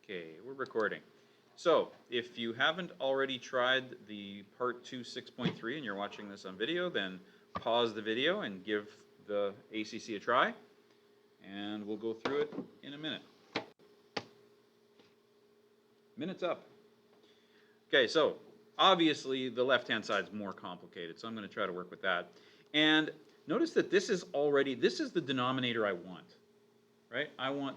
Okay, we're recording. So, if you haven't already tried the part 2 6.3 and you're watching this on video, then pause the video and give the ACC a try, and we'll go through it in a minute. Minute's up. Okay, so obviously the left-hand side is more complicated, so I'm going to try to work with that. And notice that this is the denominator I want, right?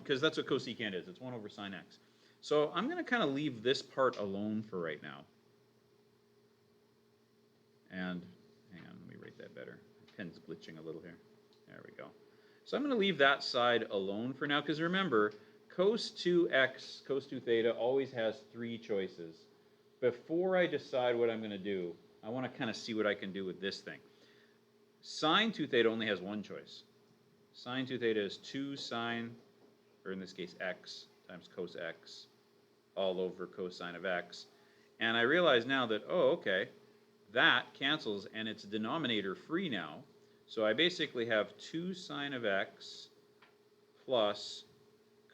Because that's what cosecant is. It's 1 over sine x. So I'm going to kind of leave this part alone for right now. And hang on, let me write that better. The pen's glitching a little here. There we go. So I'm going to leave that side alone for now, because remember, cos 2x, cos 2 theta always has 3 choices. Before I decide what I'm going to do, I want to kind of see what I can do with this thing. Sine 2 theta only has 1 choice. Sine 2 theta is 2 sine, or in this case x, times cos x, all over cosine of x. And I realize now that, oh, okay, that cancels and it's denominator free now. So I basically have 2 sine of x plus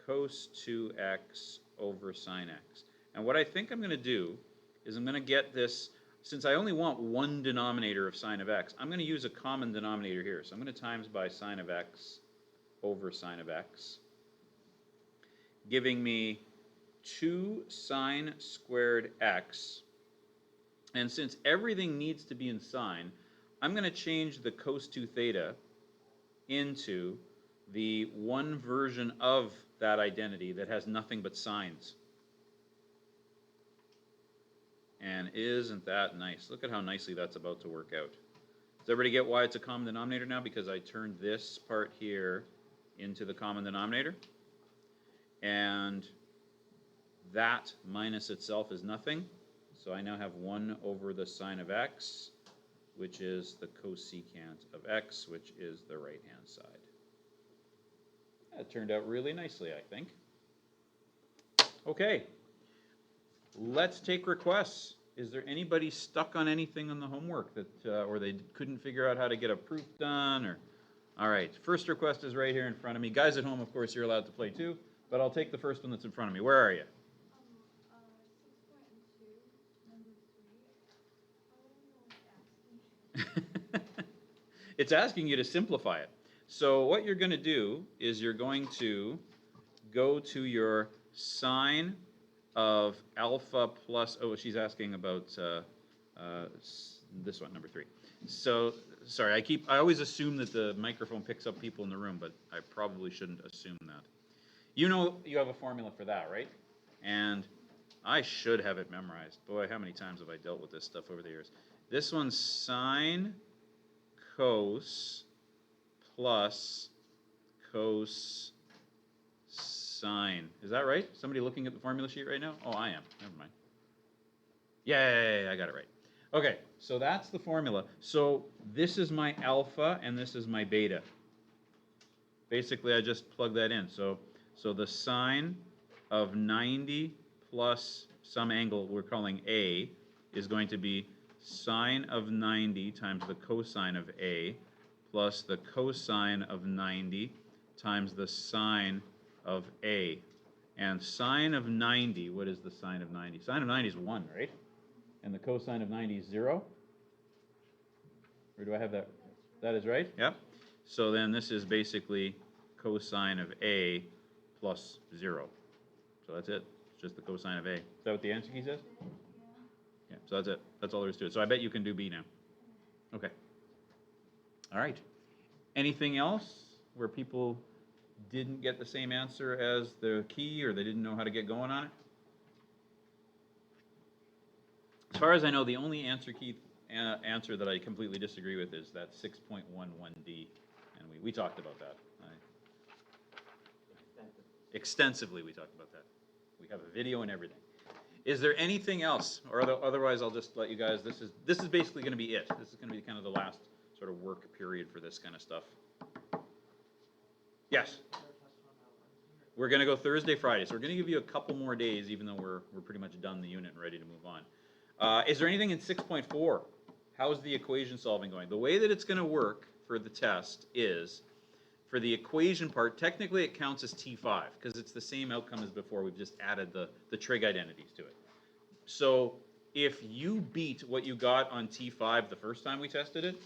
cos 2x over sine x. And what I think I'm going to do is I'm going to get this, since I only want one denominator of sine of x, I'm going to use a common denominator here. So I'm going to times by sine of x over sine of x, giving me 2 sine squared x. And since everything needs to be in sine, I'm going to change the cos 2 theta into the one version of that identity that has nothing but sines. And isn't that nice? Look at how nicely that's about to work out. Does everybody get why it's a common denominator now? Because I turned this part here into the common denominator. And that minus itself is nothing. So I now have 1 over the sine of x, which is the cosecant of x, which is the right-hand side. That turned out really nicely, I think. Okay, let's take requests. Is there anybody stuck on anything on the homework that, or they couldn't figure out how to get a proof done? Or, all right, first request is right here in front of me. Guys at home, of course, you're allowed to play too, but I'll take the first one that's in front of me. Where are you? 6.2, number 3. It's asking you to simplify it. So what you're going to do is you're going to go to your sine of alpha plus, oh, she's asking about this one, number 3. So, sorry, I always assume that the microphone picks up people in the room, but I probably shouldn't assume that. You know you have a formula for that, right? And I should have it memorized. Boy, how many times have I dealt with this stuff over the years? This one's sine cos plus cos sine. Is that right? Somebody looking at the formula sheet right now? Oh, I am. Never mind. Yay, I got it right. Okay, so that's the formula. So this is my alpha and this is my beta. Basically, I just plug that in. So the sine of 90 plus some angle we're calling A is going to be sine of 90 times the cosine of A plus the cosine of 90 times the sine of A. And sine of 90, what is the sine of 90? Sine of 90 is 1, right? And the cosine of 90 is 0? Or do I have that? That is right? Yep. So then this is basically cosine of A plus 0. So that's it. It's just the cosine of A. Is that what the answer key says? Yeah, so that's it. That's all there is to it. So I bet you can do B now. Okay. All right. Anything else where people didn't get the same answer as the key or they didn't know how to get going on it? As far as I know, the only answer key answer that I completely disagree with is that 6.11D. And we talked about that. Extensively we talked about that. We have a video and everything. Is there anything else? Or otherwise I'll just let you guys, this is basically going to be it. This is going to be kind of the last sort of work period for this kind of stuff. Yes? We're going to go Thursday, Friday. So we're going to give you a couple more days, even though we're pretty much done the unit and ready to move on. Is there anything in 6.4? How's the equation solving going? The way that it's going to work for the test is For the equation part, technically it counts as T5 because it's the same outcome as before. We've just added the trig identities to it. So if you beat what you got on T5 the first time we tested it,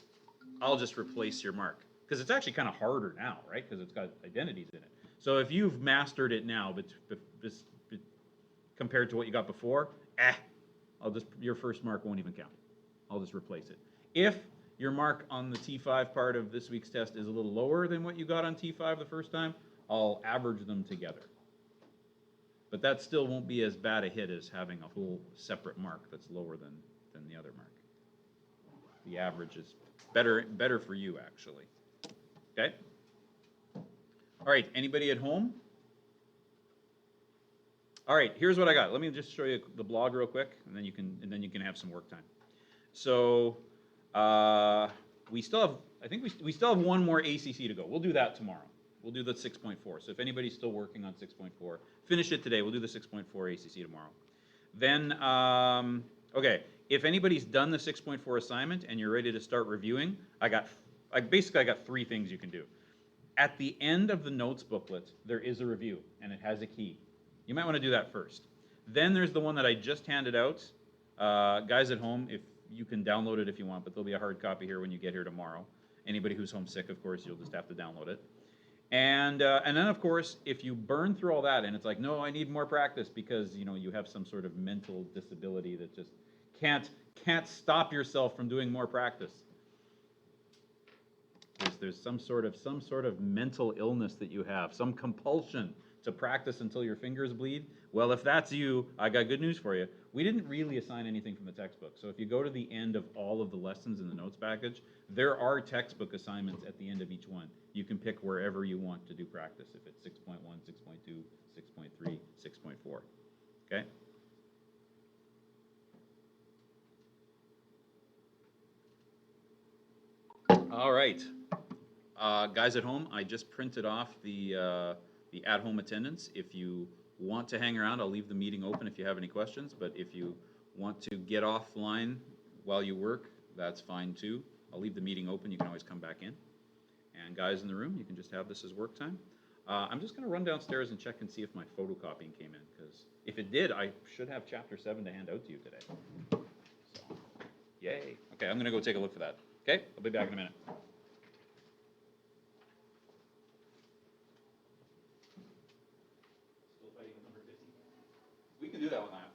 I'll just replace your mark. Because it's actually kind of harder now, right? Because it's got identities in it. So if you've mastered it now, but compared to what you got before, your first mark won't even count. I'll just replace it. If your mark on the T5 part of this week's test is a little lower than what you got on T5 the first time, I'll average them together. But that still won't be as bad a hit as having a whole separate mark that's lower than the other mark. The average is better for you, actually. Okay? All right, anybody at home? All right, here's what I got. Let me just show you the blog real quick, and then you can have some work time. So we still have, I think we still have one more ACC to go. We'll do that tomorrow. We'll do the 6.4. So if anybody's still working on 6.4, finish it today. We'll do the 6.4 ACC tomorrow. Then, okay, if anybody's done the 6.4 assignment and you're ready to start reviewing, I got 3 things you can do. At the end of the notes booklet, there is a review, and it has a key. You might want to do that first. Then there's the one that I just handed out. Guys at home, if you can download it if you want, but there'll be a hard copy here when you get here tomorrow. Anybody who's homesick, of course, you'll just have to download it. And then, of course, if you burn through all that and it's like, no, I need more practice because you have some sort of mental disability that just can't stop yourself from doing more practice. There's some sort of mental illness that you have, some compulsion to practice until your fingers bleed. Well, if that's you, I got good news for you. We didn't really assign anything from the textbook. So if you go to the end of all of the lessons in the notes package, there are textbook assignments at the end of each one. You can pick wherever you want to do practice, if it's 6.1, 6.2, 6.3, 6.4. Okay? All right. Guys at home, I just printed off the at-home attendance. If you want to hang around, I'll leave the meeting open if you have any questions. But if you want to get offline while you work, that's fine too. I'll leave the meeting open. You can always come back in. And guys in the room, you can just have this as work time. I'm just going to run downstairs and check and see if my photocopying came in. Because if it did, I should have Chapter 7 to hand out to you today. So, yay. Okay, I'm going to go take a look for that. Okay, I'll be back in a minute. Still fighting with number 50. We can do that one last.